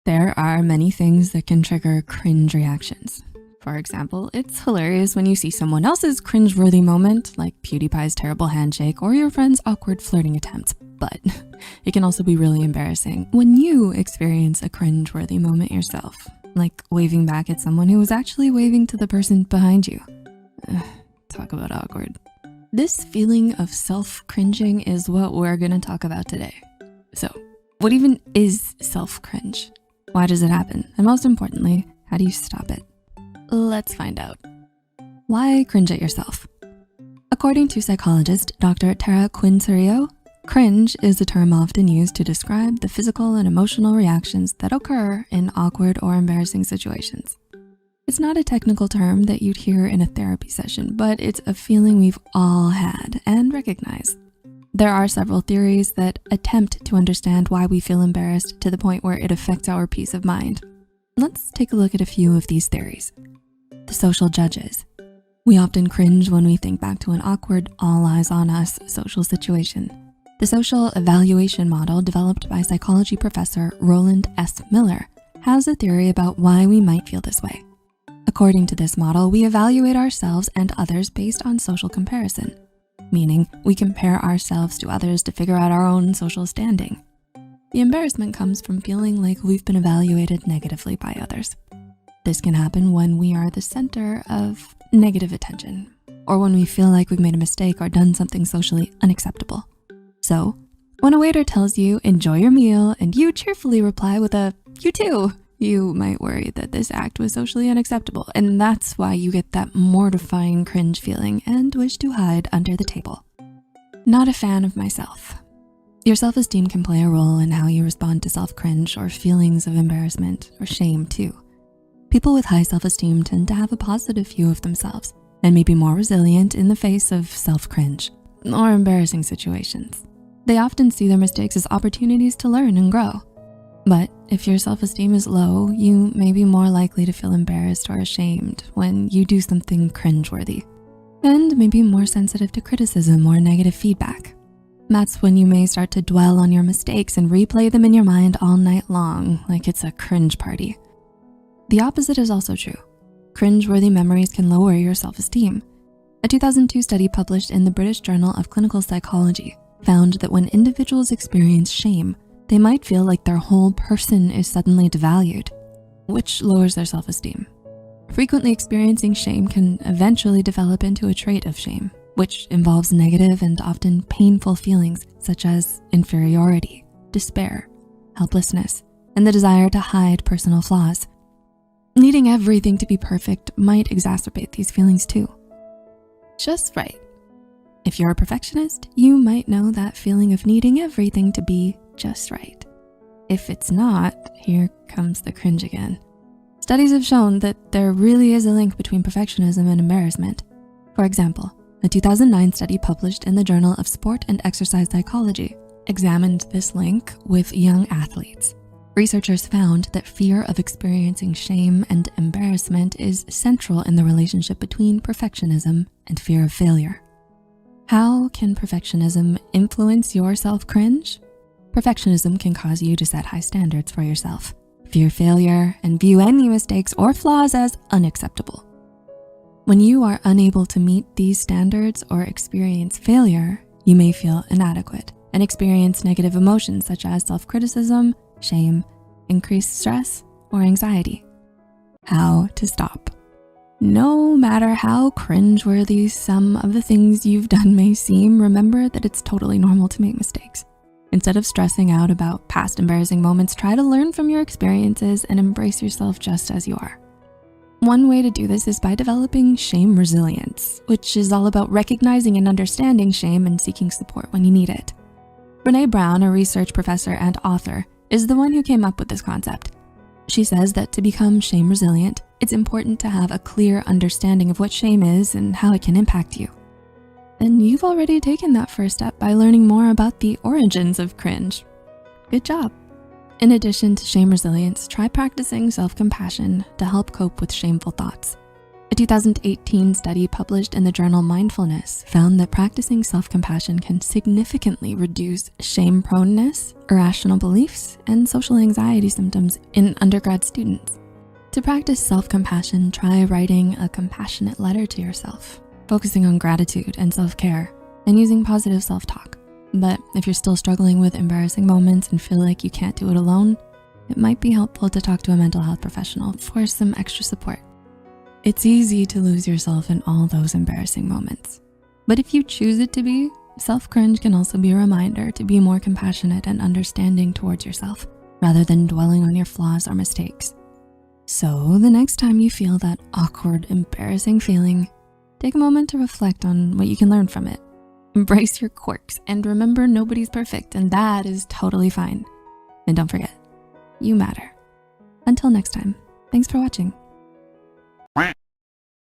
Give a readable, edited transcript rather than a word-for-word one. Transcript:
There are many things that can trigger cringe reactions. For example, it's hilarious when you see someone else's cringeworthy moment, like PewDiePie's terrible handshake or your friend's awkward flirting attempts. But it can also be really embarrassing when you experience a cringeworthy moment yourself, like waving back at someone who was actually waving to the person behind you. Talk about awkward. This feeling of self-cringing is what we're gonna talk about today. So, what even is self-cringe? Why does it happen? And most importantly, how do you stop it? Let's find out. Why cringe at yourself? According to psychologist Dr. Tara Quinn-Serio, cringe is a term often used to describe the physical and emotional reactions that occur in awkward or embarrassing situations. It's not a technical term that you'd hear in a therapy session, but it's a feeling we've all had and recognize. There are several theories that attempt to understand why we feel embarrassed to the point where it affects our peace of mind. Let's take a look at a few of these theories. The social judges. We often cringe when we think back to an awkward, all eyes on us social situation. The social evaluation model developed by psychology professor Roland S. Miller has a theory about why we might feel this way. According to this model, we evaluate ourselves and others based on social comparison, meaning we compare ourselves to others to figure out our own social standing. The embarrassment comes from feeling like we've been evaluated negatively by others. This can happen when we are the center of negative attention, or when we feel like we've made a mistake or done something socially unacceptable. So, when a waiter tells you, enjoy your meal, and you cheerfully reply with a, you too, you might worry that this act was socially unacceptable, and that's why you get that mortifying cringe feeling and wish to hide under the table. Not a fan of myself. Your self-esteem can play a role in how you respond to self-cringe or feelings of embarrassment or shame too. People with high self-esteem tend to have a positive view of themselves and may be more resilient in the face of self-cringe or embarrassing situations. They often see their mistakes as opportunities to learn and grow. But if your self-esteem is low, you may be more likely to feel embarrassed or ashamed when you do something cringeworthy, and may be more sensitive to criticism or negative feedback. That's when you may start to dwell on your mistakes and replay them in your mind all night long, like it's a cringe party. The opposite is also true. Cringeworthy memories can lower your self-esteem. A 2002 study published in the British Journal of Clinical Psychology found that when individuals experience shame, they might feel like their whole person is suddenly devalued, which lowers their self-esteem. Frequently experiencing shame can eventually develop into a trait of shame, which involves negative and often painful feelings such as inferiority, despair, helplessness, and the desire to hide personal flaws. Needing everything to be perfect might exacerbate these feelings too. Just right. If you're a perfectionist, you might know that feeling of needing everything to be just right. If it's not, here comes the cringe again. Studies have shown that there really is a link between perfectionism and embarrassment. For example, a 2009 study published in the Journal of Sport and Exercise Psychology examined this link with young athletes. Researchers found that fear of experiencing shame and embarrassment is central in the relationship between perfectionism and fear of failure. How can perfectionism influence your self-cringe? Perfectionism can cause you to set high standards for yourself, fear failure, and view any mistakes or flaws as unacceptable. When you are unable to meet these standards or experience failure, you may feel inadequate and experience negative emotions such as self-criticism, shame, increased stress, or anxiety. How to stop? No matter how cringeworthy some of the things you've done may seem, remember that it's totally normal to make mistakes. Instead of stressing out about past embarrassing moments, try to learn from your experiences and embrace yourself just as you are. One way to do this is by developing shame resilience, which is all about recognizing and understanding shame and seeking support when you need it. Brené Brown, a research professor and author, is the one who came up with this concept. She says that to become shame resilient, it's important to have a clear understanding of what shame is and how it can impact you. And you've already taken that first step by learning more about the origins of cringe. Good job. In addition to shame resilience, try practicing self-compassion to help cope with shameful thoughts. A 2018 study published in the journal Mindfulness found that practicing self-compassion can significantly reduce shame proneness, irrational beliefs, and social anxiety symptoms in undergrad students. To practice self-compassion, try writing a compassionate letter to yourself, focusing on gratitude and self-care, and using positive self-talk. But if you're still struggling with embarrassing moments and feel like you can't do it alone, it might be helpful to talk to a mental health professional for some extra support. It's easy to lose yourself in all those embarrassing moments. But if you choose it to be, self-cringe can also be a reminder to be more compassionate and understanding towards yourself, rather than dwelling on your flaws or mistakes. So the next time you feel that awkward, embarrassing feeling, take a moment to reflect on what you can learn from it. Embrace your quirks and remember nobody's perfect, and that is totally fine. And don't forget, you matter. Until next time, thanks for watching.